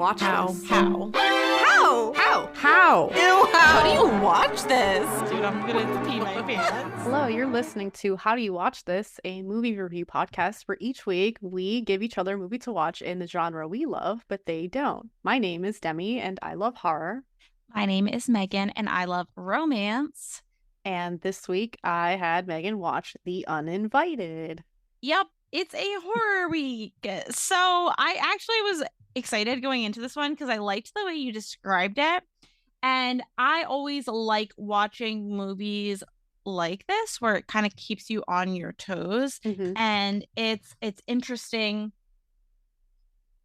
watch How? this? How? How? How? How? Ew, How do you watch this? Dude, I'm gonna pee my pants. Hello, you're listening to How Do You Watch This, a movie review podcast where each week we give each other a movie to watch in the genre we love, but they don't. My name is Demi, and I love horror. My name is Megan, and I love romance. And this week I had Megan watch The Uninvited. Yep, it's a horror week. So I actually was excited going into this one because I liked the way you described it. And I always like watching movies like this where it kind of keeps you on your toes. Mhm. And it's interesting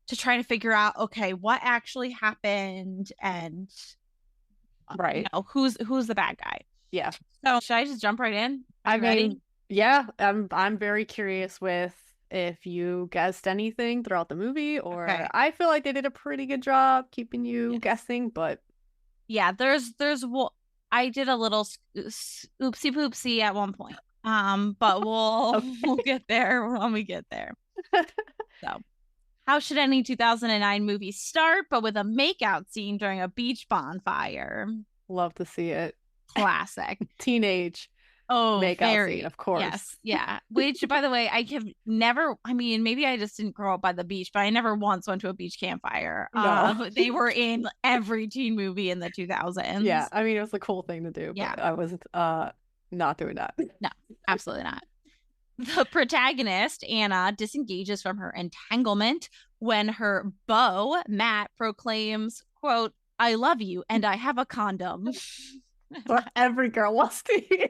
to try to figure out, okay, what actually happened and Right. who's the bad guy. Yeah. So should I just jump right in? Are I you ready? mean, yeah, I'm very curious with if you guessed anything throughout the movie, or Okay. I feel like they did a pretty good job keeping you Yes. guessing, but Yeah, there's I did a little oopsie poopsie at one point. But we'll Okay. we'll get there when we get there. So, how should any 2009 movie start but with a makeout scene during a beach bonfire? love to see it. Classic. Teenage Oh, makeout very. scene, of course. Yes, yeah. Which, by the way, I have never. I mean, maybe I just didn't grow up by the beach, but I never once went to a beach campfire. No. They were in every teen movie in the 2000s. Yeah, I mean, it was a cool thing to do, but Yeah. I wasn't not doing that. No, absolutely not. The protagonist, Anna, disengages from her entanglement when her beau, Matt, proclaims, quote, "I love you and I have a condom." What every girl wants to hear.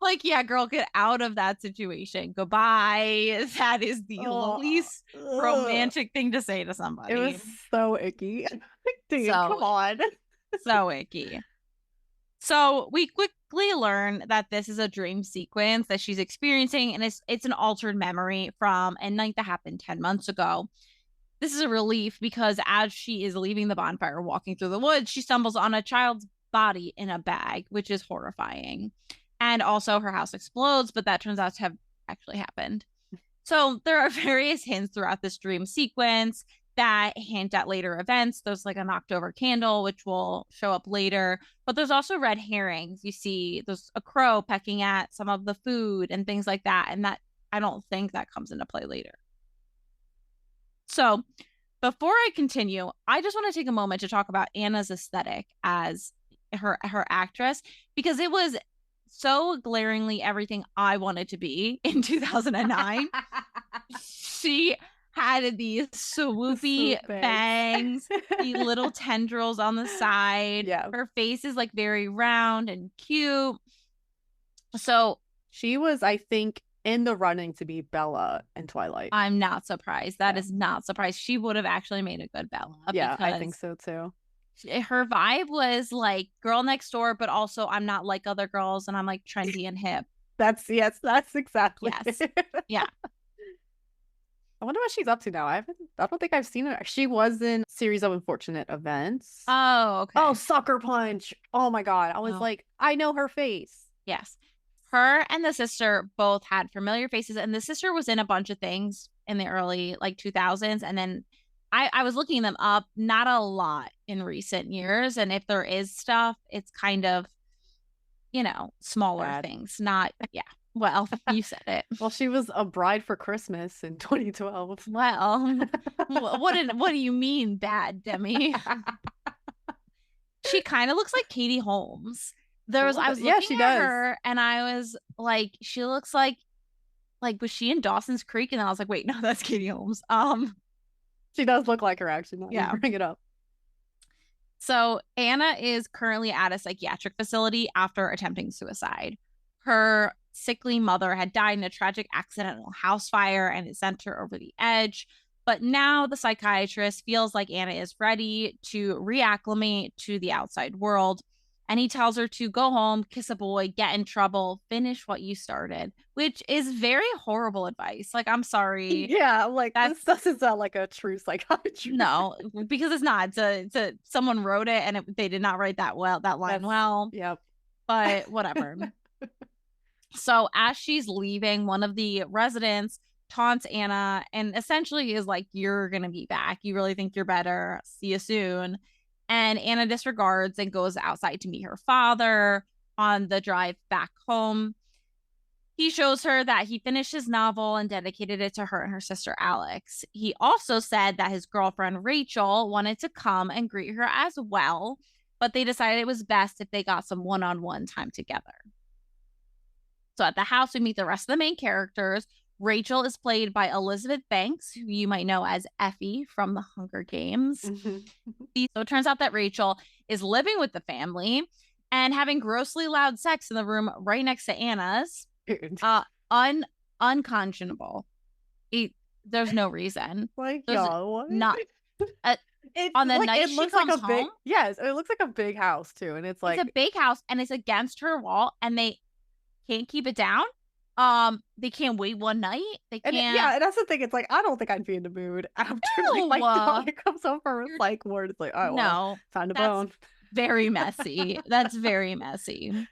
Like, yeah, girl, get out of that situation. Goodbye. That is the least romantic thing to say to somebody. It was so icky. Dude, So- come on. So icky. So we quickly learn that this is a dream sequence that she's experiencing, and it's an altered memory from a night that happened 10 months ago. This is a relief because as she is leaving the bonfire, walking through the woods, she stumbles on a child's body in a bag, which is horrifying. And also her house explodes, but that turns out to have actually happened. So there are various hints throughout this dream sequence that hint at later events. There's like a knocked over candle, which will show up later, but there's also red herrings. You see there's a crow pecking at some of the food and things like that. And that I don't think that comes into play later. So before I continue, I just want to take a moment to talk about Anna's aesthetic as her actress, because it was so glaringly everything I wanted to be in 2009. She had these swoopy Swoop bangs, the little tendrils on the side. Yeah. Her face is like very round and cute. So She was, I think, in the running to be Bella in Twilight. I'm not surprised. That Yeah. is not surprised. She would have actually made a good Bella. Yeah, I because think so too. her vibe was like girl next door, but also I'm not like other girls and I'm like trendy and hip. That's exactly Yes. it. Yeah. I wonder what she's up to now. I don't think I've seen her. She was in Series of Unfortunate Events. Oh, okay. Oh, Sucker Punch. Oh my God. I was Oh. like, I know her face. Yes. Her and the sister both had familiar faces, and the sister was in a bunch of things in the early like 2000s. And then I was looking them up, not a lot in recent years. And if there is stuff, it's kind of, smaller Bad. things, not, yeah. Well, you said it. Well, she was a bride for Christmas in 2012. Well, what do you mean bad, Demi? She kind of looks like Katie Holmes. I was looking Yeah, she at does. her and I was like, she looks like was she in Dawson's Creek? And then I was like, wait, no, that's Katie Holmes. She does look like her, actually. Now Yeah. you bring it up. So Anna is currently at a psychiatric facility after attempting suicide. Her sickly mother had died in a tragic accidental house fire and it sent her over the edge. But now the psychiatrist feels like Anna is ready to reacclimate to the outside world. And he tells her to go home, kiss a boy, get in trouble, finish what you started, which is very horrible advice. Like, I'm sorry. Yeah, like That's- this doesn't sound like a true psychiatrist. No, because it's not. Someone wrote it and they did not write that line That's- well, Yep. but whatever. So as she's leaving, one of the residents taunts Anna and essentially is like, you're going to be back. You really think you're better. See you soon. And Anna disregards and goes outside to meet her father on the drive back home. He shows her that he finished his novel and dedicated it to her and her sister Alex. He also said that his girlfriend Rachel wanted to come and greet her as well, but they decided it was best if they got some one-on-one time together. So at the house, we meet the rest of the main characters. Rachel is played by Elizabeth Banks, who you might know as Effie from the Hunger Games. So it turns out that Rachel is living with the family and having grossly loud sex in the room right next to Anna's. Unconscionable. There's no reason. Like, There's what? Not it's on the like, night it she looks comes like a big home. Yes, it looks like a big house too, and it's like It's a big house and it's against her wall, and they can't keep it down. They can't wait one night. They can't. And that's the thing. It's like, I don't think I'd be in the mood after like my daughter comes over with like word. It's like, oh, well, time to bone. Very messy. That's very messy.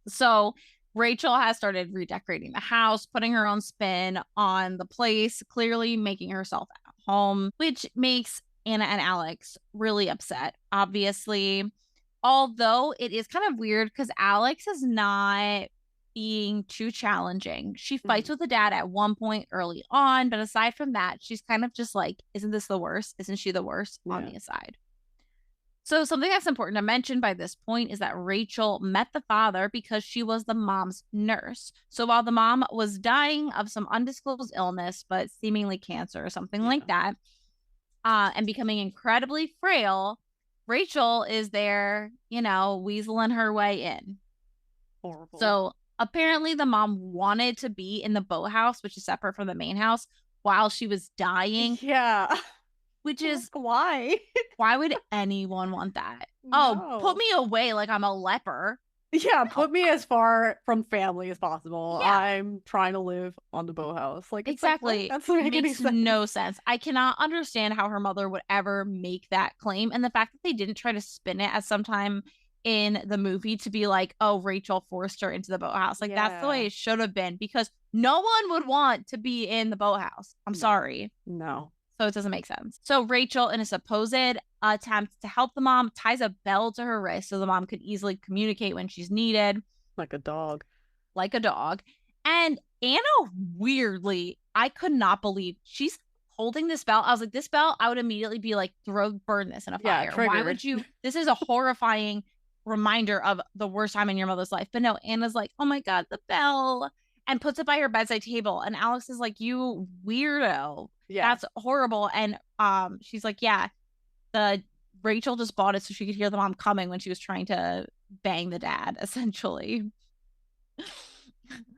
So Rachel has started redecorating the house, putting her own spin on the place, clearly making herself at home, which makes Anna and Alex really upset, obviously. Although it is kind of weird because Alex is not being too challenging. She fights with the dad at one point early on, but aside from that, she's kind of just like, isn't this the worst? Isn't she the worst? On the aside. So something that's important to mention by this point is that Rachel met the father because she was the mom's nurse. So while the mom was dying of some undisclosed illness, but seemingly cancer or something like that, and becoming incredibly frail, Rachel is there, weaseling her way in. Horrible. So apparently the mom wanted to be in the boathouse, which is separate from the main house, while she was dying. Yeah. Which is why? Why would anyone want that? No. Oh, put me away like I'm a leper. Yeah, put me as far from family as possible. Yeah. I'm trying to live on the boathouse. Like, exactly. That doesn't make any Makes sense. no sense. I cannot understand how her mother would ever make that claim. And the fact that they didn't try to spin it as sometime in the movie to be like, oh, Rachel forced her into the boathouse. Like, that's the way it should have been, because no one would want to be in the boathouse. I'm sorry. No. So it doesn't make sense. So Rachel, in a supposed attempt to help the mom, ties a bell to her wrist so the mom could easily communicate when she's needed. Like a dog. And Anna, weirdly, I could not believe she's holding this bell. I was like, this bell, I would immediately be like, burn this in a fire. Triggered. Why would you? This is a horrifying reminder of the worst time in your mother's life. But no, Anna's like, oh my God, the bell. And puts it by her bedside table. And Alex is like, you weirdo. Yeah. That's horrible. And she's like, yeah, Rachel just bought it so she could hear the mom coming when she was trying to bang the dad, essentially.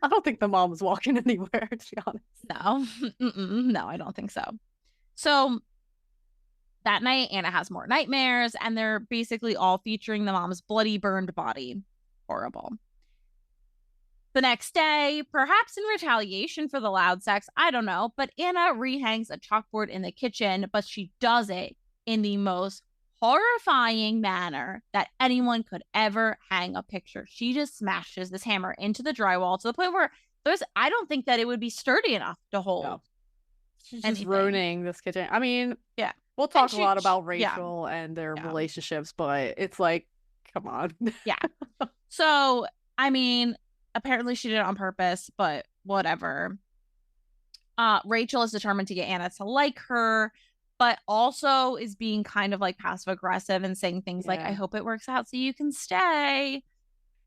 I don't think the mom was walking anywhere, to be honest. No. No, I don't think so. So that night, Anna has more nightmares, and they're basically all featuring the mom's bloody, burned body. Horrible. The next day, perhaps in retaliation for the loud sex, I don't know, but Anna rehangs a chalkboard in the kitchen, but she does it in the most horrifying manner that anyone could ever hang a picture. She just smashes this hammer into the drywall to the point where I don't think that it would be sturdy enough to hold. No. She's just ruining this kitchen. I mean, yeah, we'll talk a lot about Rachel and their relationships, but it's like, come on. Yeah. So, I mean, apparently she did it on purpose, but whatever. Rachel is determined to get Anna to like her, but also is being kind of like passive aggressive and saying things like, I hope it works out so you can stay.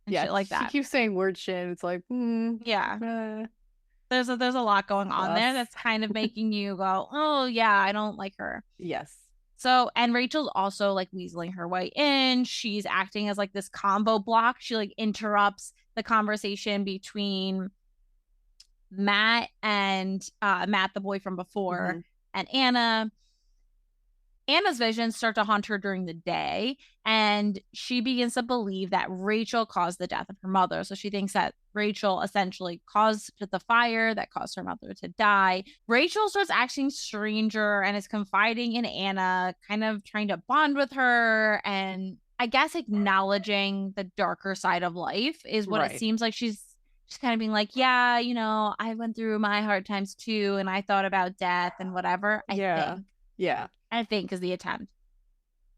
And shit like that. She keeps saying weird shit. It's like, There's a lot going on there that's kind of making you go, oh yeah, I don't like her. Yes. So, and Rachel's also like weaseling her way in. She's acting as like this combo block. She like interrupts the conversation between Matt and Matt, the boy from before, and Anna. Anna's visions start to haunt her during the day, and she begins to believe that Rachel caused the death of her mother. So she thinks that Rachel essentially caused the fire that caused her mother to die. Rachel starts acting stranger and is confiding in Anna, kind of trying to bond with her, and I guess acknowledging the darker side of life is what it seems like she's She's kind of being like, yeah, I went through my hard times too, and I thought about death and whatever. Yeah. I think is the attempt.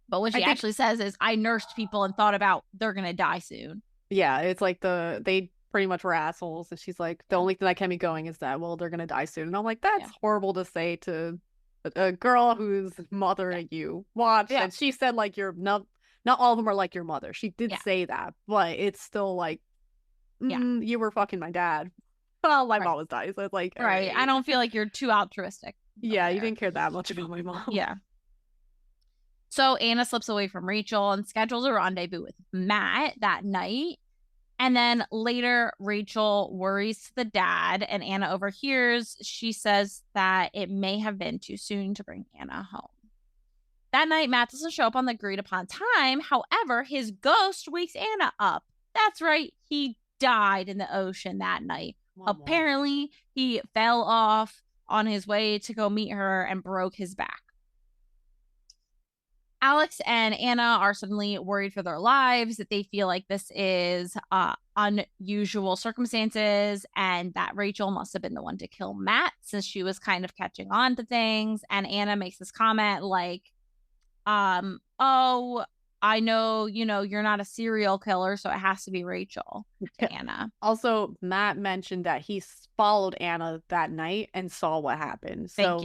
But what she I think, actually says is, I nursed people and thought about they're gonna die soon. yeah, it's like they pretty much were assholes. And she's like, the only thing that kept me going is that, well, they're gonna die soon. And I'm like, that's horrible to say to a girl whose mother you watched. Yeah. And she said, like, you're not all of them are like your mother. She did say that, but it's still like, you were fucking my dad. Well, my mom was dying, so it's like, right. I don't feel like you're too altruistic. Yeah, you didn't care that much about my mom. Yeah. So Anna slips away from Rachel and schedules a rendezvous with Matt that night. And then later, Rachel worries the dad, and Anna overhears. She says that it may have been too soon to bring Anna home. That night, Matt doesn't show up on the agreed upon time. However, his ghost wakes Anna up. That's right. He died in the ocean that night. Apparently, he fell off on his way to go meet her and broke his back. Alex and Anna are suddenly worried for their lives, that they feel like this is unusual circumstances and that Rachel must have been the one to kill Matt since she was kind of catching on to things. And Anna makes this comment like, oh, I know, you're not a serial killer, so it has to be Rachel to Anna. Also, Matt mentioned that he followed Anna that night and saw what happened. So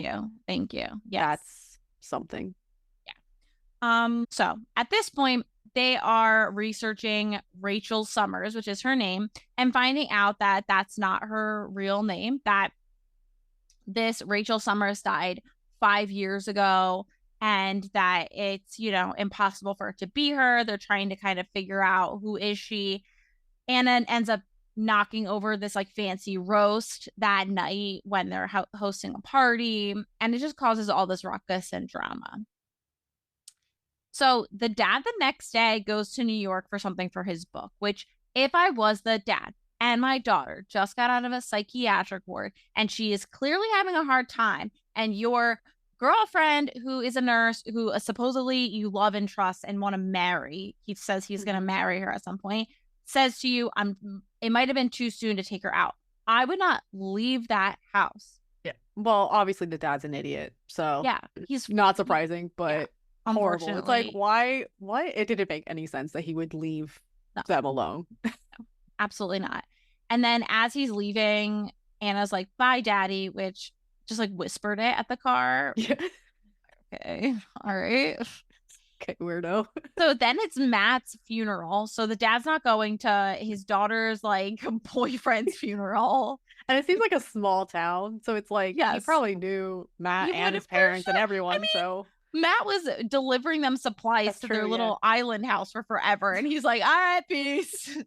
Thank you. Yes. That's something. So at this point, they are researching Rachel Summers, which is her name, and finding out that that's not her real name, that this Rachel Summers died 5 years ago, and that it's, impossible for it to be her. They're trying to kind of figure out who is she. Anna ends up knocking over this like fancy roast that night when they're hosting a party, and it just causes all this ruckus and drama. So the dad the next day goes to New York for something for his book, which if I was the dad and my daughter just got out of a psychiatric ward and she is clearly having a hard time, and your girlfriend, who is a nurse, who supposedly you love and trust and want to marry, he says he's going to marry her at some point, says to you, it might have been too soon to take her out. I would not leave that house. Yeah. Well, obviously the dad's an idiot. So yeah, he's not surprising, but horrible. It's like, why? It didn't make any sense that he would leave them alone. No, absolutely not. And then as he's leaving, Anna's like, bye, daddy, which just like whispered it at the car. Yeah. Okay. All right. Okay, weirdo. So then it's Matt's funeral. So the dad's not going to his daughter's like boyfriend's funeral. And it seems like a small town. So it's like, he probably knew Matt and his parents and everyone. So Matt was delivering them supplies to their little island house for forever. And he's like, all right, peace.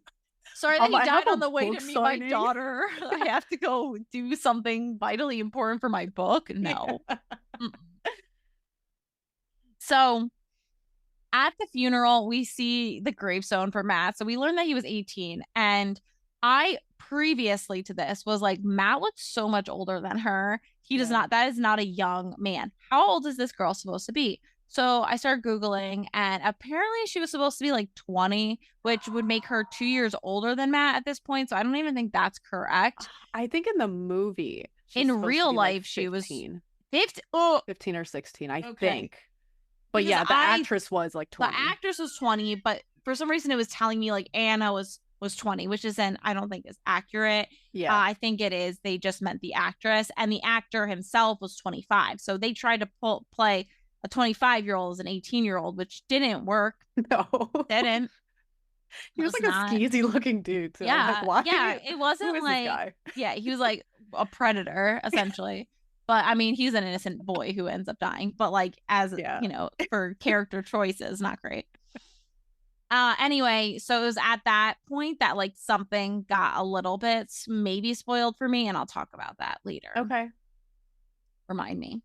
Sorry that he died on the way to meet my daughter. I have to go do something vitally important for my book. No. So at the funeral, we see the gravestone for Matt. So we learned that he was 18. And I previously to this was like, Matt looks so much older than her. He does not. That is not a young man. How old is this girl supposed to be? So I started Googling, and apparently she was supposed to be like 20, which would make her 2 years older than Matt at this point. So I don't even think that's correct. I think in the movie, in real life, she was 15 or 16, I think. But because the actress was like 20. The actress was 20, but for some reason it was telling me like Anna was 20, which I don't think is accurate. Yeah. I think it is. They just meant the actress, and the actor himself was 25. So they tried to play a 25-year-old as an 18-year-old, which didn't work. No. Didn't. He was like a skeezy looking dude. So yeah. Like, why? Yeah. It wasn't like, yeah, he was like a predator, essentially. But I mean, he's an innocent boy who ends up dying. But like, as for character choices, not great. Anyway, so it was at that point that like something got a little bit maybe spoiled for me, and I'll talk about that later. Okay. Remind me.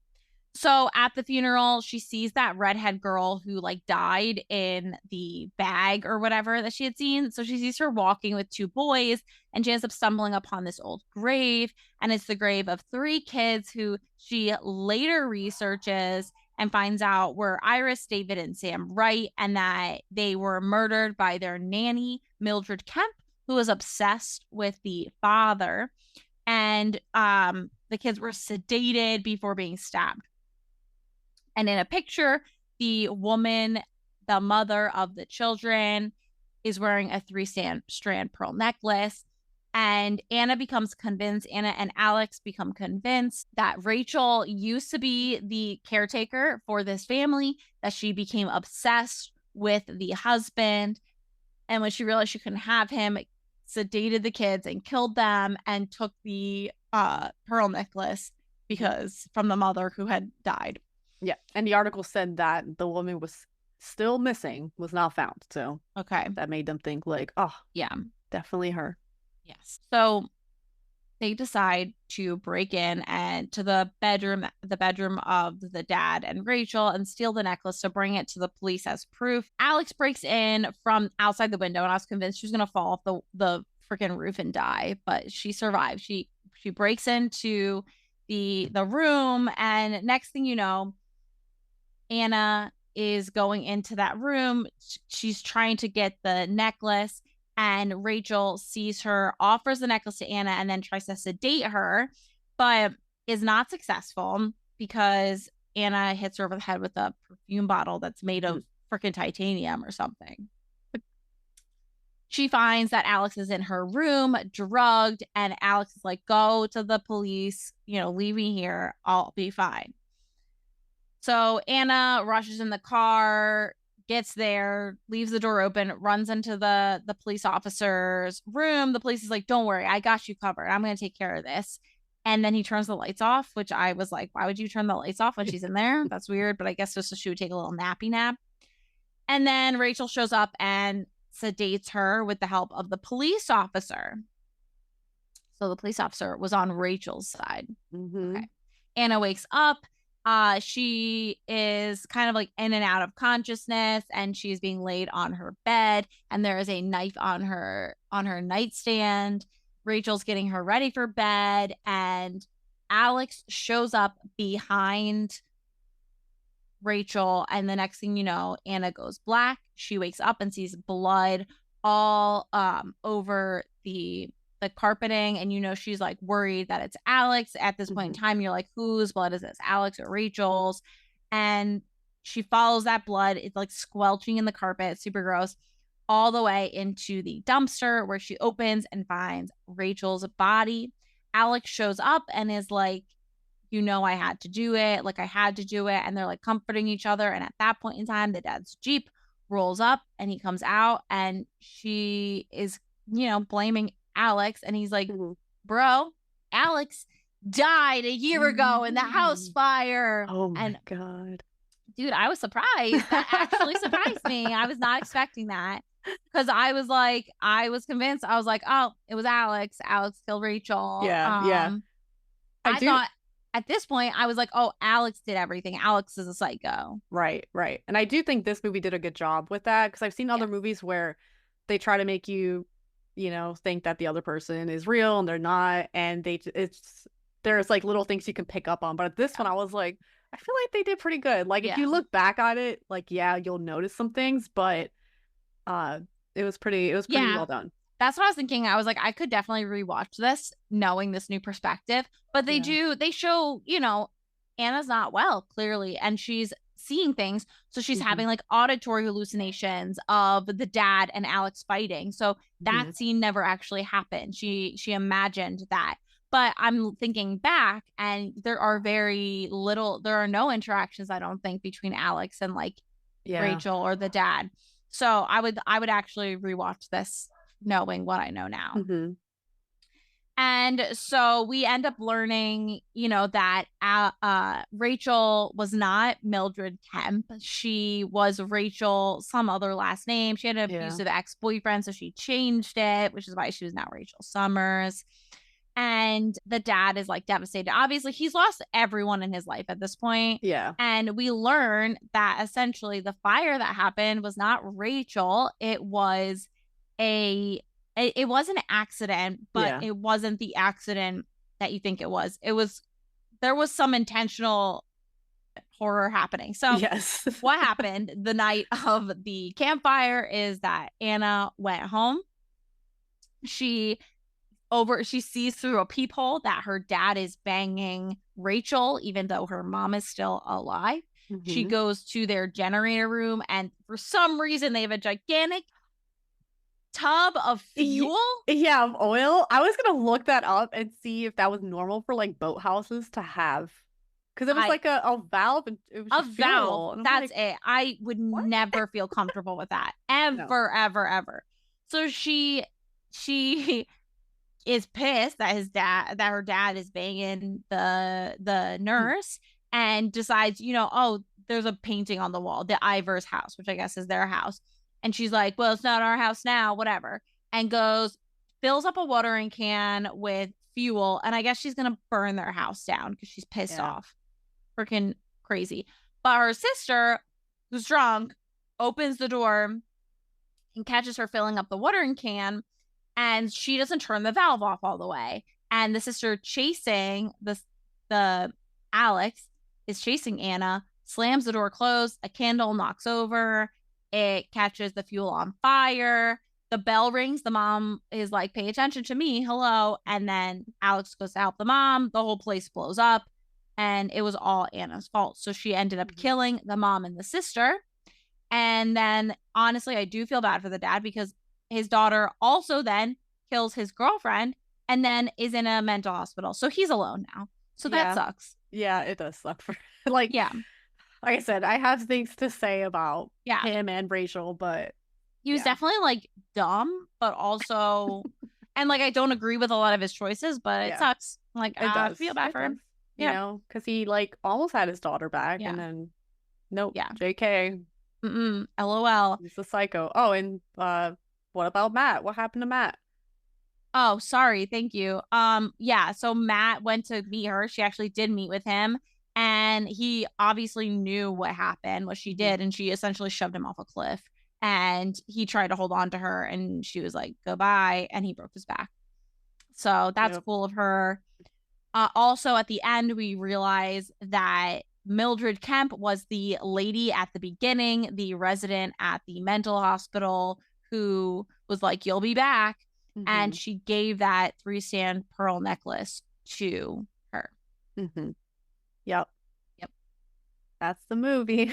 So at the funeral, she sees that redhead girl who like died in the bag or whatever that she had seen. So she sees her walking with 2 boys, and she ends up stumbling upon this old grave, and it's the grave of 3 kids who she later researches and finds out were Iris, David, and Sam Wright, and that they were murdered by their nanny, Mildred Kemp, who was obsessed with the father, and the kids were sedated before being stabbed. And in a picture, the woman, the mother of the children, is wearing a 3-strand pearl necklace. And Anna and Alex become convinced that Rachel used to be the caretaker for this family, that she became obsessed with the husband. And when she realized she couldn't have him, sedated the kids and killed them and took the pearl necklace because from the mother who had died. Yeah. And the article said that the woman was still missing, was not found. So okay, that made them think like, oh, yeah, definitely her. Yes. So they decide to break in and to the bedroom of the dad and Rachel and steal the necklace to bring it to the police as proof. Alex breaks in from outside the window, and I was convinced she was gonna fall off the freaking roof and die, but she survived. She breaks into the room, and next thing you know, Anna is going into that room. She's trying to get the necklace, and Rachel sees her, offers the necklace to Anna, and then tries to sedate her, but is not successful because Anna hits her over the head with a perfume bottle that's made of freaking titanium or something. She finds that Alex is in her room, drugged, and Alex is like, go to the police, leave me here. I'll be fine. So Anna rushes in the car, gets there, leaves the door open, runs into the police officer's room. The police is like, don't worry, I got you covered. I'm going to take care of this. And then he turns the lights off, which I was like, why would you turn the lights off when she's in there? That's weird. But I guess just so she would take a little nappy nap. And then Rachel shows up and sedates her with the help of the police officer. So the police officer was on Rachel's side. Mm-hmm. Okay. Anna wakes up. She is kind of like in and out of consciousness, and she's being laid on her bed, and there is a knife on her nightstand. Rachel's getting her ready for bed, and Alex shows up behind Rachel, and the next thing you know, Anna goes black. She wakes up and sees blood all over the carpeting, and she's like worried that it's Alex. At this point in time, you're like, whose blood is this, Alex or Rachel's? And she follows that blood. It's like squelching in the carpet. It's super gross, all the way into the dumpster, where she opens and finds Rachel's body. Alex shows up and is like, I had to do it. Like, I had to do it. And they're like comforting each other. And at that point in time, the dad's Jeep rolls up and he comes out, and she is, blaming Alex. And he's like, bro, Alex died a year ago in the house fire. Oh my God. Dude, I was surprised. That actually surprised me. I was not expecting that, because I was convinced. I was like, oh, it was Alex. Alex killed Rachel. Yeah. I thought at this point, I was like, oh, Alex did everything. Alex is a psycho. Right. And I do think this movie did a good job with that, because I've seen other movies where they try to make you, think that the other person is real and they're not. And there's like little things you can pick up on. But this one, I was like, I feel like they did pretty good. Like, if you look back at it, like, you'll notice some things, but it was pretty well done. That's what I was thinking. I was like, I could definitely rewatch this knowing this new perspective. But they show, Anna's not well, clearly, and she's seeing things. So she's having like auditory hallucinations of the dad and Alex fighting. So that scene never actually happened. She imagined that. But I'm thinking back, and there are no interactions, I don't think, between Alex and like Rachel or the dad. So I would actually rewatch this knowing what I know now. And so we end up learning, that Rachel was not Mildred Kemp. She was Rachel, some other last name. She had an abusive ex-boyfriend, so she changed it, which is why she was now Rachel Summers. And the dad is like devastated. Obviously, he's lost everyone in his life at this point. Yeah. And we learn that essentially the fire that happened was not Rachel. It was an accident, but it wasn't the accident that you think it was. There was some intentional horror happening. So what happened the night of the campfire is that Anna went home, she sees through a peephole that her dad is banging Rachel, even though her mom is still alive. She Mhm. goes to their generator room, and for some reason, they have a gigantic tub of fuel. Yeah, of oil. I was gonna look that up and see if that was normal for like boathouses to have, because it was like a valve and it was A just valve. fuel. And I'm That's like, it. I would what? never feel comfortable with that. No. Ever, ever, ever. So she is pissed that her dad is banging the nurse, and decides, oh, there's a painting on the wall, the Ivers house, which I guess is their house. And she's like, well, it's not our house now, whatever. And goes, fills up a watering can with fuel, and I guess she's gonna burn their house down because she's pissed off. Freaking crazy. But her sister, who's drunk, opens the door and catches her filling up the watering can, and she doesn't turn the valve off all the way. And the sister chasing the Alex is chasing Anna, slams the door closed, a candle knocks over, it catches the fuel on fire. The bell rings. The mom is like, pay attention to me. Hello. And then Alex goes to help the mom. The whole place blows up. And it was all Anna's fault. So she ended up killing the mom and the sister. And then, honestly, I do feel bad for the dad, because his daughter also then kills his girlfriend and then is in a mental hospital. So he's alone now. So that sucks. Yeah, it does suck for like I said, I have things to say about him and Rachel, but he was definitely like dumb, but also and like I don't agree with a lot of his choices, but it sucks. Like I feel bad for him. You know, because he like almost had his daughter back and then nope. JK. LOL. He's a psycho. Oh, and what about Matt? What happened to Matt? Oh, sorry. Thank you. Yeah, so Matt went to meet her. She actually did meet with him, and he obviously knew what happened, what she did, and she essentially shoved him off a cliff. And he tried to hold on to her, and she was like, goodbye, and he broke his back. So that's cool of her. Also, at the end, we realize that Mildred Kemp was the lady at the beginning, the resident at the mental hospital, who was like, you'll be back. And she gave that 3-strand pearl necklace to her. Yep. That's the movie.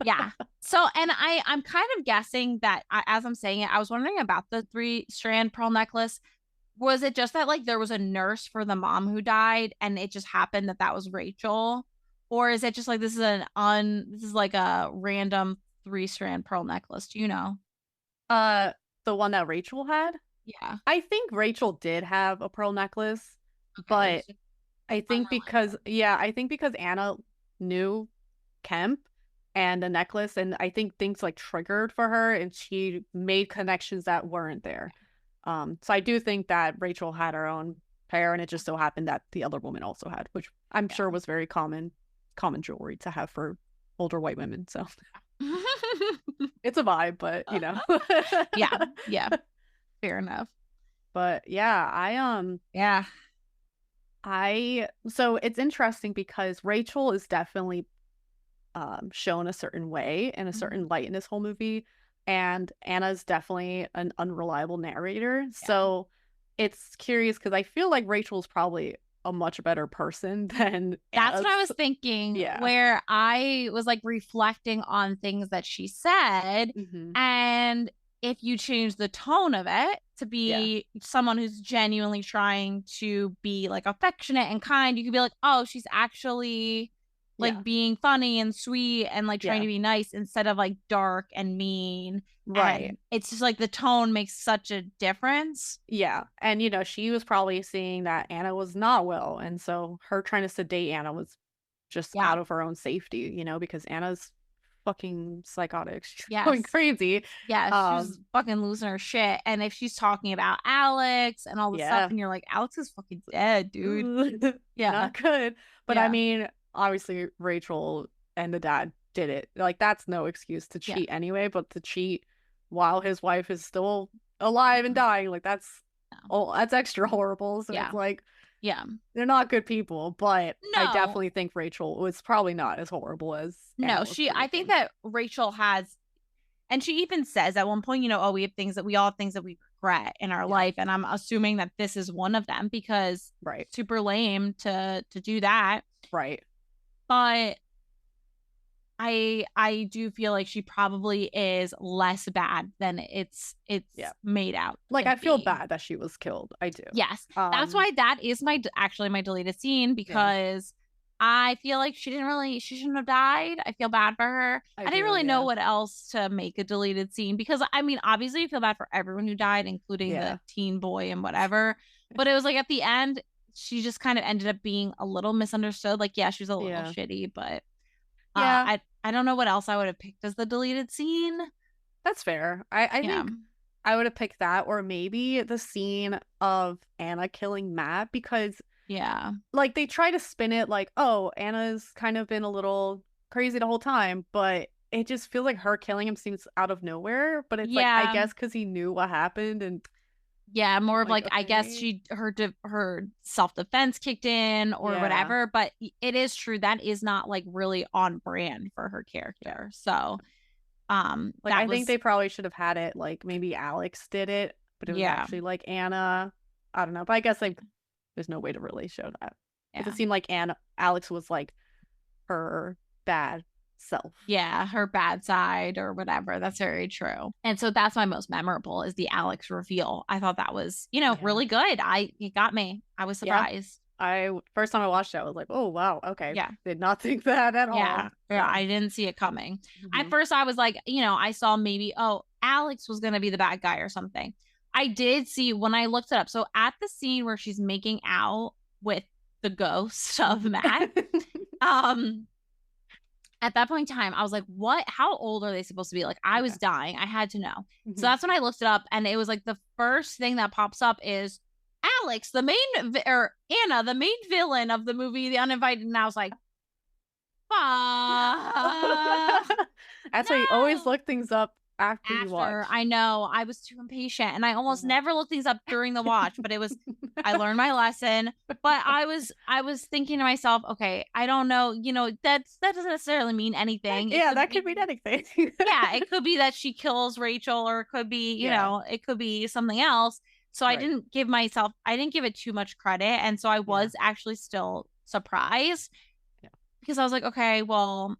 Yeah. So, and I'm kind of guessing that as I'm saying it, I was wondering about the 3-strand pearl necklace. Was it just that like there was a nurse for the mom who died, and it just happened that that was Rachel? Or is it just like this is like a random 3-strand pearl necklace? Do you know? The one that Rachel had? Yeah. I think Rachel did have a pearl necklace, but I think because Anna knew Kemp and the necklace, and I think things like triggered for her, and she made connections that weren't there. So I do think that Rachel had her own pair, and it just so happened that the other woman also had, which I'm sure was very common jewelry to have for older white women. So it's a vibe, but you know. yeah. Fair enough. But so it's interesting because Rachel is definitely shown a certain way and a certain light in this whole movie, and Anna's definitely an unreliable narrator. So it's curious because I feel like Rachel's probably a much better person than That's what I was thinking. Where I was like reflecting on things that she said, and if you change the tone of it to be someone who's genuinely trying to be like affectionate and kind, you could be like, oh, she's actually like being funny and sweet and like trying to be nice instead of like dark and mean. Right. And it's just like the tone makes such a difference. Yeah. And, you know, she was probably seeing that Anna was not well. And so her trying to sedate Anna was just out of her own safety, you know, because Anna's fucking psychotic. She's going crazy. Yeah, she was fucking losing her shit. And if she's talking about Alex and all this stuff, and you're like, Alex is fucking dead, dude. Not good. But I mean, obviously Rachel and the dad did it. Like, that's no excuse to cheat anyway, but to cheat while his wife is still alive and dying, like that's extra horrible. So it's like, they're not good people, but I definitely think Rachel was probably not as horrible as I think that Rachel has, and she even says at one point, you know, oh, we all have things that we regret in our life, and I'm assuming that this is one of them, because super lame to do that. Right. But I do feel like she probably is less bad than it's made out. Like, I feel bad that she was killed. I do. Yes. That's why that is actually my deleted scene, because I feel like she shouldn't have died. I feel bad for her. I didn't really know what else to make a deleted scene, because I mean, obviously you feel bad for everyone who died, including the teen boy and whatever. But it was like at the end, she just kind of ended up being a little misunderstood. Like, yeah, she was a little shitty, but I don't know what else I would have picked as the deleted scene. That's fair. I think I would have picked that, or maybe the scene of Anna killing Matt, because like, they try to spin it like, oh, Anna's kind of been a little crazy the whole time, but it just feels like her killing him seems out of nowhere. But it's like, I guess because he knew what happened, and more of like, I guess her self-defense kicked in or whatever. But it is true that is not like really on brand for her character. So like, I think they probably should have had it like maybe Alex did it, but it was actually like Anna. I don't know, but I guess like there's no way to really show that. It seemed like Alex was like her bad self. Yeah, her bad side or whatever. That's very true. And so that's my most memorable, is the Alex reveal. I thought that was, really good. It got me. I was surprised. First time I watched it, I was like, oh wow, okay. Yeah. Did not think that at all. Yeah, I didn't see it coming. At first I was like, I saw maybe, Alex was gonna be the bad guy or something. I did see when I looked it up. So at the scene where she's making out with the ghost of Matt, at that point in time, I was like, what? How old are they supposed to be? Like, I was dying. I had to know. So that's when I looked it up, and it was like the first thing that pops up is Alex, Anna, the main villain of the movie, The Uninvited. And I was like, fuck. That's why you always look things up after you watch. I know. I was too impatient, and I almost never looked things up during the watch, but I learned my lesson. But I was thinking to myself, okay, I don't know, that doesn't necessarily mean anything. That could mean anything. It could be that she kills Rachel, or it could be, it could be something else. So I didn't give it too much credit. And so I was actually still surprised, because I was like, okay, well,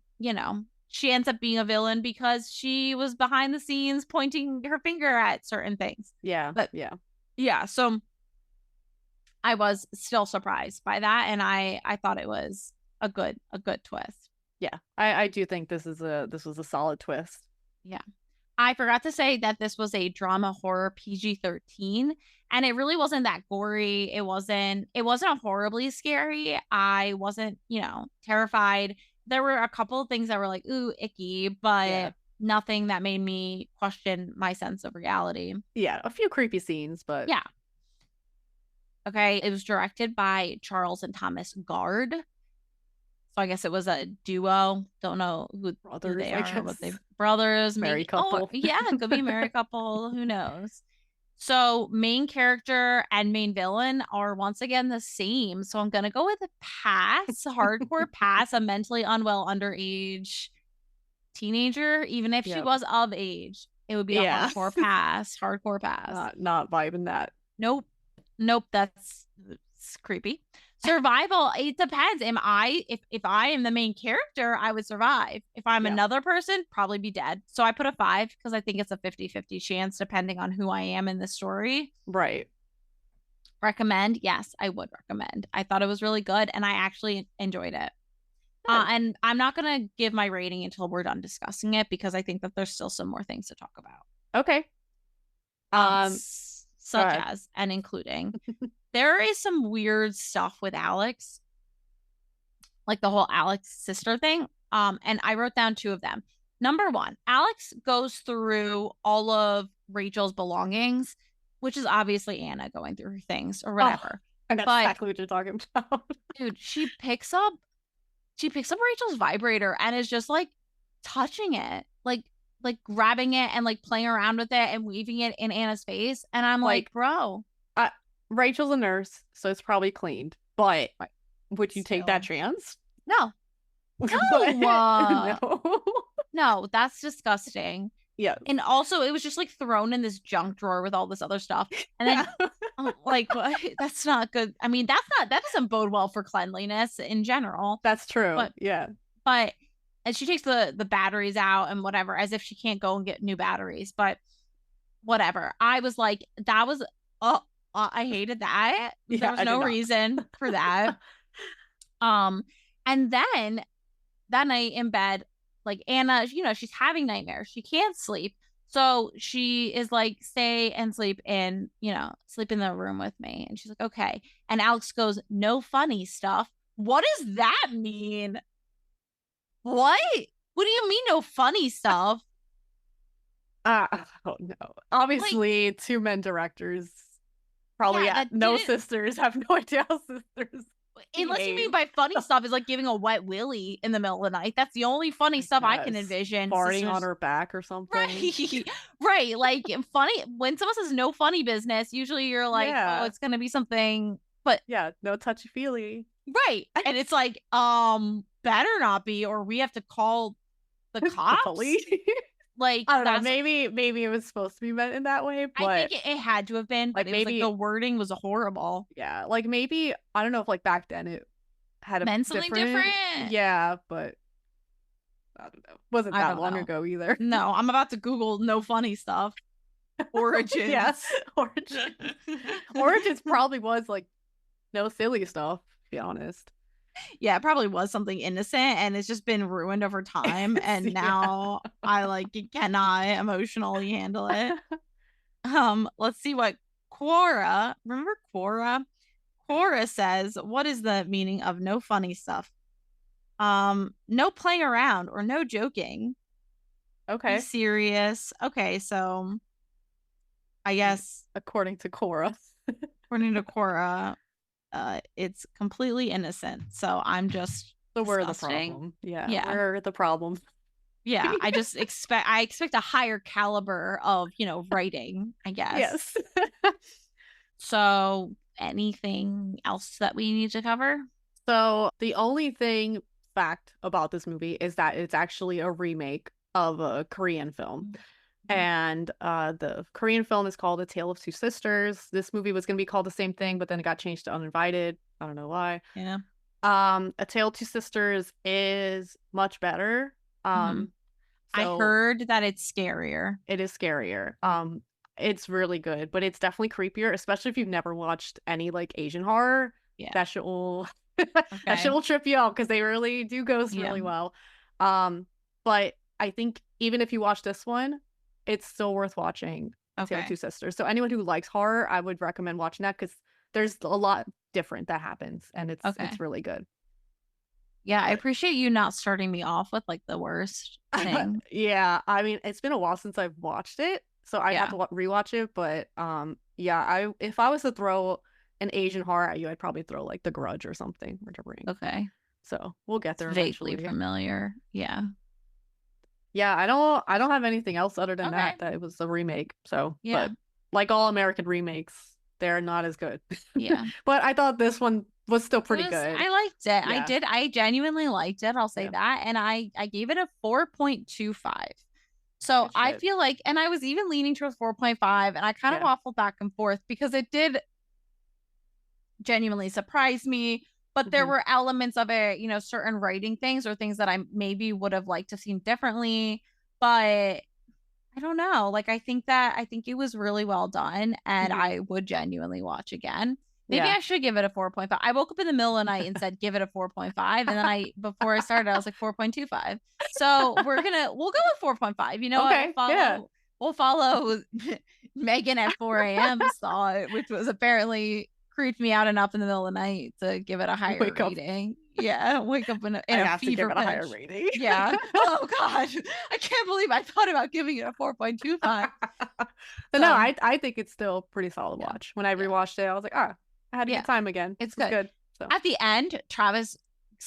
she ends up being a villain because she was behind the scenes pointing her finger at certain things. So I was still surprised by that, and I thought it was a good twist. I do think this was a solid twist. I forgot to say that this was a drama horror PG-13, and it really wasn't that gory. It wasn't horribly scary. I wasn't, terrified. There were a couple of things that were like, ooh, icky, but nothing that made me question my sense of reality. A few creepy scenes, but okay. It was directed by Charles and Thomas Gard. So I guess it was a duo. Don't know who they are. What they brothers, married couple. It could be a married couple. Who knows? So main character and main villain are once again the same. So I'm gonna go with a pass, hardcore pass. A mentally unwell underage teenager, even if she was of age, it would be a hardcore pass. Hardcore pass. Not vibing that. Nope. That's creepy. Survival, it depends. If I am the main character, I would survive. If I'm another person, probably be dead. So I put a 5 because I think it's a 50-50 chance depending on who I am in the story. Right. Recommend? Yes, I would recommend. I thought it was really good, and I actually enjoyed it. And I'm not going to give my rating until we're done discussing it, because I think that there's still some more things to talk about. Okay. Such as, and including, there is some weird stuff with Alex, like the whole Alex sister thing. And I wrote down 2 of them. Number 1, Alex goes through all of Rachel's belongings, which is obviously Anna going through her things or whatever. And that's exactly what you're talking about. Dude, she picks up Rachel's vibrator and is just like touching it, like grabbing it and like playing around with it and weaving it in Anna's face. And I'm like, bro. Rachel's a nurse, so it's probably cleaned. But would you take that chance? No. No. No, that's disgusting. Yeah. And also, it was just like thrown in this junk drawer with all this other stuff. And then, like, what? That's not good. I mean, that doesn't bode well for cleanliness in general. That's true. But and she takes the batteries out and whatever, as if she can't go and get new batteries. But whatever. I was like, that was, I hated that. There was no reason for that. And then that night in bed, like Anna, she's having nightmares. She can't sleep. So she is like, stay and sleep in the room with me. And she's like, okay. And Alex goes, no funny stuff. What does that mean? What? What do you mean no funny stuff? Oh no. Obviously, like, 2 men directors probably no sisters, have no idea how sisters unless you mean by funny stuff is like giving a wet willy in the middle of the night. That's the only funny stuff I can envision. Farting on her back or something. Right. Like funny when someone says no funny business, usually you're like, oh, it's gonna be something, but yeah, no touchy feely. Right. And it's like, better not be, or we have to call the cops. The police. Like, I don't know, maybe it was supposed to be meant in that way, but I think it had to have been, but maybe the wording was horrible. Yeah, like maybe, I don't know if like back then it had meant something different. Yeah, but I don't know. Wasn't that long ago either. No, I'm about to Google no funny stuff. Origins. Yes, origins. Origins probably was like no silly stuff, to be honest. Yeah, it probably was something innocent, and it's just been ruined over time, and now I like cannot emotionally handle it. Let's see what Quora, remember Quora? Quora says, what is the meaning of no funny stuff? No playing around or no joking. Okay. Be serious. Okay, so I guess according to Quora. According to Quora, it's completely innocent. So I'm just we're the problem. Yeah. We're the problem. Yeah, I expect a higher caliber of, writing, I guess. Yes. So anything else that we need to cover? So the only fact about this movie is that it's actually a remake of a Korean film. And the Korean film is called A Tale of Two Sisters. This movie was going to be called the same thing, but then it got changed to Uninvited. I don't know why. Yeah. A Tale of Two Sisters is much better. I heard that it's scarier. It is scarier. It's really good, but it's definitely creepier, especially if you've never watched any like Asian horror. Yeah. That shit will that shit will trip you out because they really do ghost really well. But I think even if you watch this one, it's still worth watching. Tale of Two Sisters. So anyone who likes horror, I would recommend watching that because there's a lot different that happens, and it's really good. Yeah, I appreciate you not starting me off with like the worst thing. Yeah, I mean, it's been a while since I've watched it, so I have to rewatch it. But if I was to throw an Asian horror at you, I'd probably throw like The Grudge or something, or The Ring. Okay, so we'll get there. Vaguely familiar. Yeah. Yeah, I don't have anything else other than that it was a remake. So yeah, but like all American remakes, they're not as good. Yeah. But I thought this one was still pretty good. I liked it. I genuinely liked it. I'll say that. And I gave it a 4.25. So I feel like, and I was even leaning towards 4.5, and I kind of waffled back and forth because it did genuinely surprise me. But there were elements of it, certain writing things or things that I maybe would have liked to have seen differently. But I don't know. Like, I think it was really well done, and I would genuinely watch again. Maybe I should give it a 4.5. I woke up in the middle of the night and said, give it a 4.5. And then before I started, I was like 4.25. So we'll go with 4.5. You know what? We'll follow Megan at 4 a.m. saw it, which was apparently creeped me out enough in the middle of the night to give it a higher rating. Yeah, wake up in a fever give it a higher rating. Yeah. Oh gosh, I can't believe I thought about giving it a 4.25. But no, I think it's still pretty solid watch. When I rewatched it, I was like, I had a good time again. It's good. So. At the end, Travis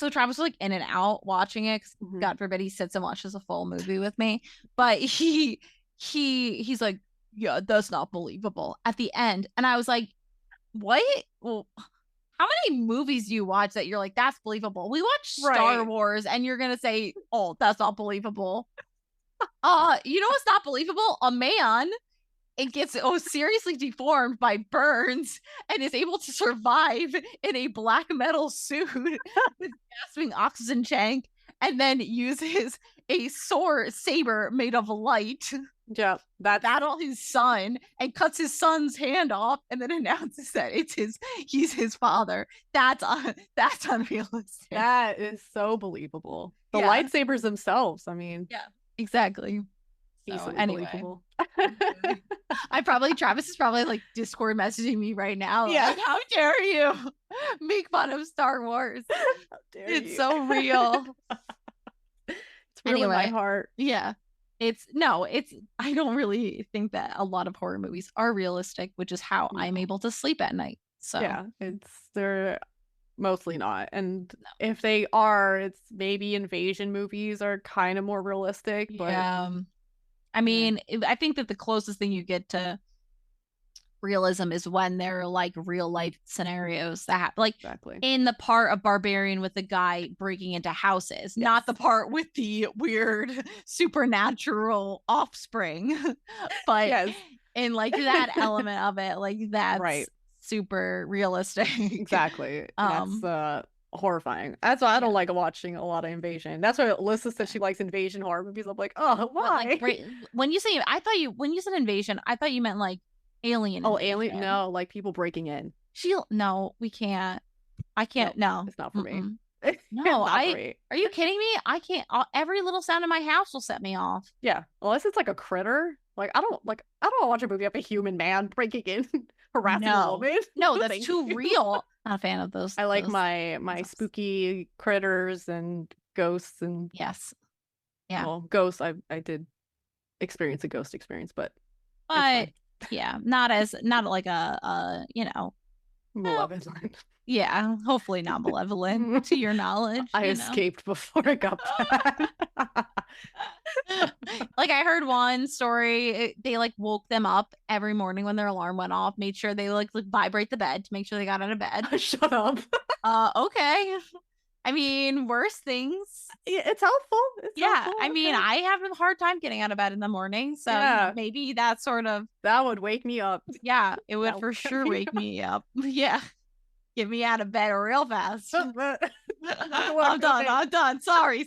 was like in and out watching it. God forbid he sits and watches a full movie with me, but he's like, yeah, that's not believable at the end, and I was like, what? Well, how many movies do you watch that you're like, that's believable? We watch Star Wars and you're going to say, oh, that's not believable. You know what's not believable? A man and gets seriously deformed by burns and is able to survive in a black metal suit with gasping oxygen tank, and then uses a saber made of light Yeah, that battle his son and cuts his son's hand off, and then announces that he's his father. That's unrealistic. that is so believable. The Yeah. lightsabers themselves, I mean, Yeah, exactly. So easily anyway, believable. Travis is probably like Discord messaging me right now. Yeah. Like, how dare you make fun of Star Wars? How dare It's you. so real. It's real in my Anyway. heart. Yeah. I don't really think that a lot of horror movies are realistic, which is how I'm No. able to sleep at night. So Yeah, they're mostly not. And No. if they are, it's maybe invasion movies are kind of more realistic, but yeah. I mean, I think that the closest thing you get to realism is when they're like real life scenarios that happen, like exactly. in the part of Barbarian with the guy breaking into houses, not the part with the weird supernatural offspring, but Yes. in like that element of it, like that's Right. super realistic. Exactly. That's horrifying. That's why I don't like watching a lot of invasion. That's why Alyssa said she likes invasion horror movies. I'm like, oh, why? Like, when you said invasion, I thought you meant like alien. Oh, invasion. alien? No, like people breaking in. No, we can't. I can't. No, it's not for me. No, are you kidding me? I can't. Every little sound in my house will set me off. Yeah, unless it's like a critter. Like I don't want to watch a movie of a human man breaking in, harassing a woman. No, that's too real. Not a fan of those. I like my spooky critters and ghosts and yes, yeah. Well, ghosts. I did experience a ghost experience, but yeah, not like a malevolent. Yeah, hopefully not malevolent to your knowledge. I escaped before I got back. Like I heard one story, they like woke them up every morning when their alarm went off, made sure they like vibrate the bed to make sure they got out of bed. Shut up. Okay. I mean, worse things. It's helpful. Helpful. I mean, I have a hard time getting out of bed in the morning, so maybe that would wake me up. Yeah, it would for sure wake me up. Yeah. Get me out of bed real fast. I'm done. Sorry.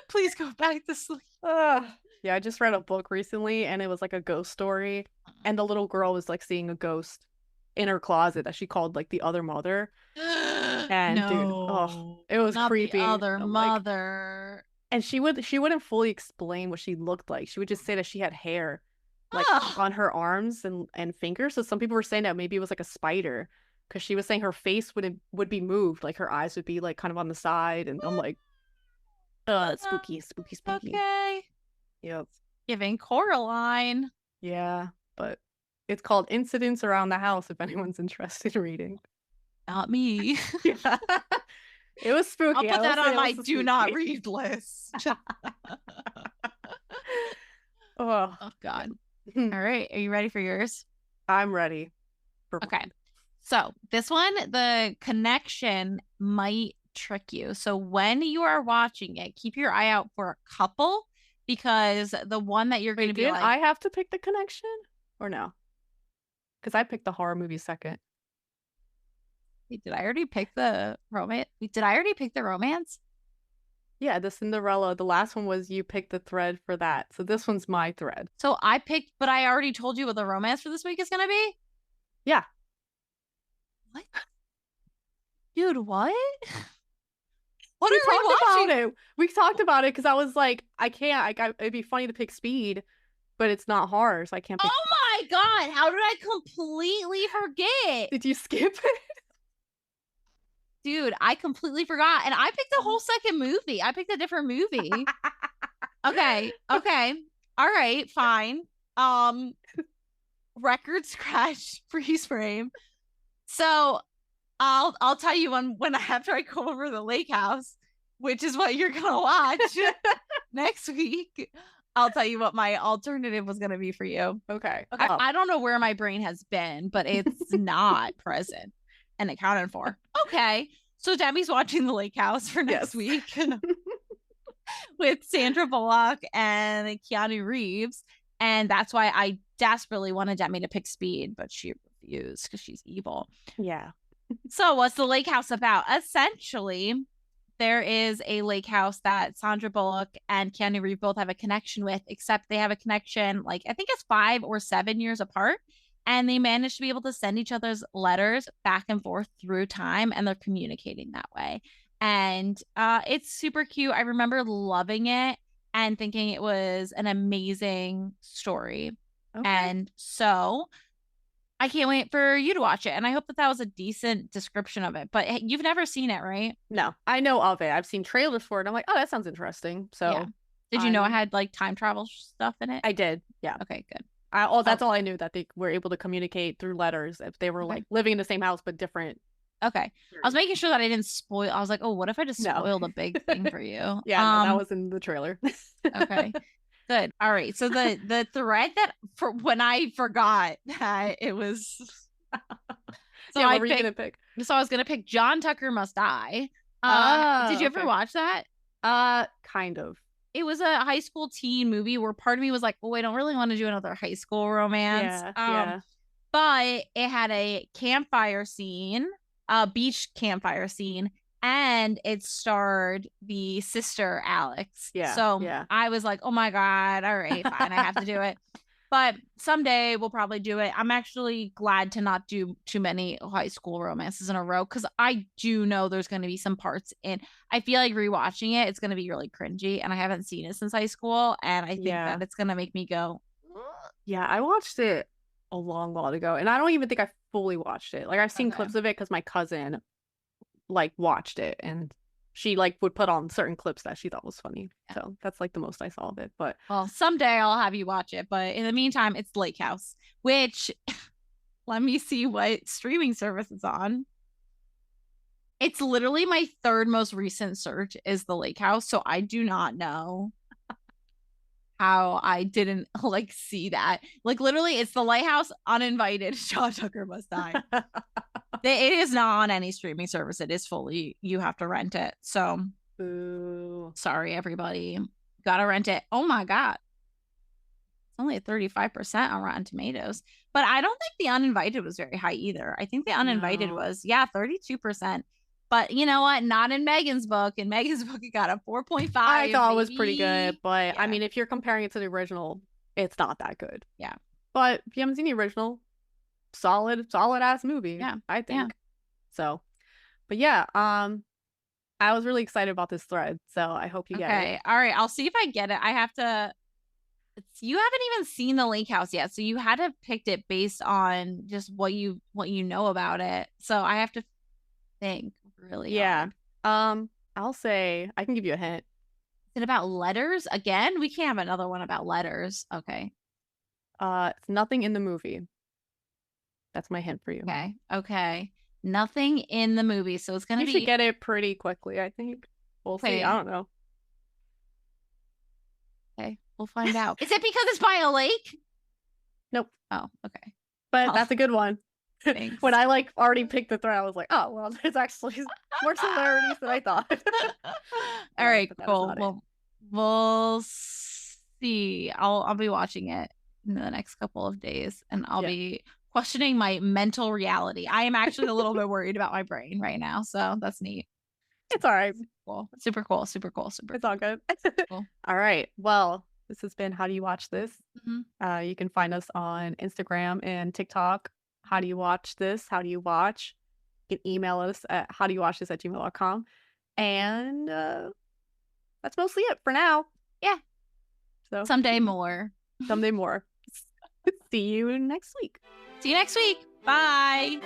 Please go back to sleep. Yeah, I just read a book recently and it was like a ghost story. And the little girl was like seeing a ghost in her closet that she called like the other mother. And dude, it was creepy. The other mother. And she wouldn't fully explain what she looked like. She would just say that she had hair like on her arms and fingers. So some people were saying that maybe it was like a spider, because she was saying her face would be moved, like her eyes would be like kind of on the side, and I'm like, spooky. Okay. Yep. Giving Coraline. Yeah, but it's called Incidents Around the House if anyone's interested in reading. Not me. Yeah. It was spooky. I'll put that on my do not read list. Oh God. All right. Are you ready for yours? I'm ready. Okay. So this one, the connection might trick you. So when you are watching it, keep your eye out for a couple, because the one that you're going to be like... I have to pick the connection or no? Because I picked the horror movie second. Wait, did I already pick the romance? Did I already pick the romance? Yeah, the Cinderella. The last one was you picked the thread for that. So this one's my thread. So I picked, but I already told you what the romance for this week is going to be? Yeah. What? Dude, what? What are we watching? We talked about it because I was like, I can't. It'd be funny to pick Speed, but it's not horror, so I can't pick. Oh my God. How did I completely forget? Did you skip it? Dude, I completely forgot. And I picked a whole second movie. I picked a different movie. Okay. All right, fine. Record scratch freeze frame. So I'll tell you when after I go over the lake house, which is what you're gonna watch next week. I'll tell you what my alternative was gonna be for you. Okay. I don't know where my brain has been, but it's not present and accounted for. Okay. So Demi's watching the lake house for next week. with Sandra Bullock and Keanu Reeves. And that's why I desperately wanted Demi to pick Speed, but she refused because she's evil. Yeah. So what's the lake house about? Essentially, there is a lake house that Sandra Bullock and Keanu Reeves both have a connection with, except they have a connection, like, I think it's 5 or 7 years apart. And they managed to be able to send each other's letters back and forth through time, and they're communicating that way. And it's super cute. I remember loving it and thinking it was an amazing story. Okay. And so I can't wait for you to watch it. And I hope that was a decent description of it. But you've never seen it, right? No, I know of it. I've seen trailers for it. I'm like, oh, that sounds interesting. So yeah. Did you know it had like time travel stuff in it? I did. Yeah. Okay, good. That's all I knew, that they were able to communicate through letters if they were like living in the same house but different. Okay. I was making sure that I didn't spoil. I was like, oh, what if I just spoiled a big thing for you? Yeah, that was in the trailer. Okay. Good. All right. So the thread that for when I forgot that it was so what were you gonna pick? So I was gonna pick John Tucker Must Die. Did you ever watch that? Kind of. It was a high school teen movie where part of me was like, oh, I don't really want to do another high school romance. Yeah. But it had a campfire scene, a beach campfire scene, and it starred the sister Alex. Yeah. So I was like, oh my God, all right, fine, I have to do it. But someday we'll probably do it. I'm actually glad to not do too many high school romances in a row, because I do know there's going to be some parts in. I feel like rewatching it, it's going to be really cringy, and I haven't seen it since high school, and I think that it's going to make me go. Yeah, I watched it a long while ago, and I don't even think I fully watched it. Like, I've seen clips of it because my cousin like watched it, and she like would put on certain clips that she thought was funny. So that's like the most I saw of it. But well, someday I'll have you watch it. But in the meantime, it's Lake House, which let me see what streaming service it's on. It's literally my third most recent search is the Lake House. So I do not know how I didn't like see that. Like, literally, it's the Lighthouse, Uninvited, John Tucker Must Die. It is not on any streaming service. It is fully, you have to rent it. So, sorry, everybody. Gotta rent it. Oh my God. It's only at 35% on Rotten Tomatoes. But I don't think The Uninvited was very high either. I think The Uninvited was, 32%. But you know what? Not in Megan's book. In Megan's book, it got a 4.5. I thought it was pretty good. But I mean, if you're comparing it to the original, it's not that good. Yeah. But if you haven't seen the original, solid ass movie. Yeah, I think so. But yeah, I was really excited about this thread, so I hope you get it. Okay, all right, I'll see if I get it. I have to. You haven't even seen the Lake House yet, so you had to have picked it based on just what you know about it. So I have to think really. Hard. I'll say I can give you a hint. Is it about letters again? We can't have another one about letters. Okay. It's nothing in the movie. That's my hint for you. Okay. Nothing in the movie. So it's going to be... You should get it pretty quickly, I think. We'll see. I don't know. Okay. We'll find out. Is it because it's by a lake? Nope. Oh, okay. But that's a good one. Thanks. When I like already picked the thread, I was like, oh, well, there's actually more similarities than I thought. All right, cool. Well, we'll see. I'll be watching it in the next couple of days, and I'll be questioning my mental reality. I am actually a little bit worried about my brain right now, so that's neat. It's all right. Cool. Super cool. It's all good. Cool. All right. Well, this has been How Do You Watch This? You can find us on Instagram and TikTok. How do you watch this? How do you watch? You can email us at howdoyouwatchthis@gmail.com. And that's mostly it for now. Yeah. So someday more. See you next week. See you next week. Bye.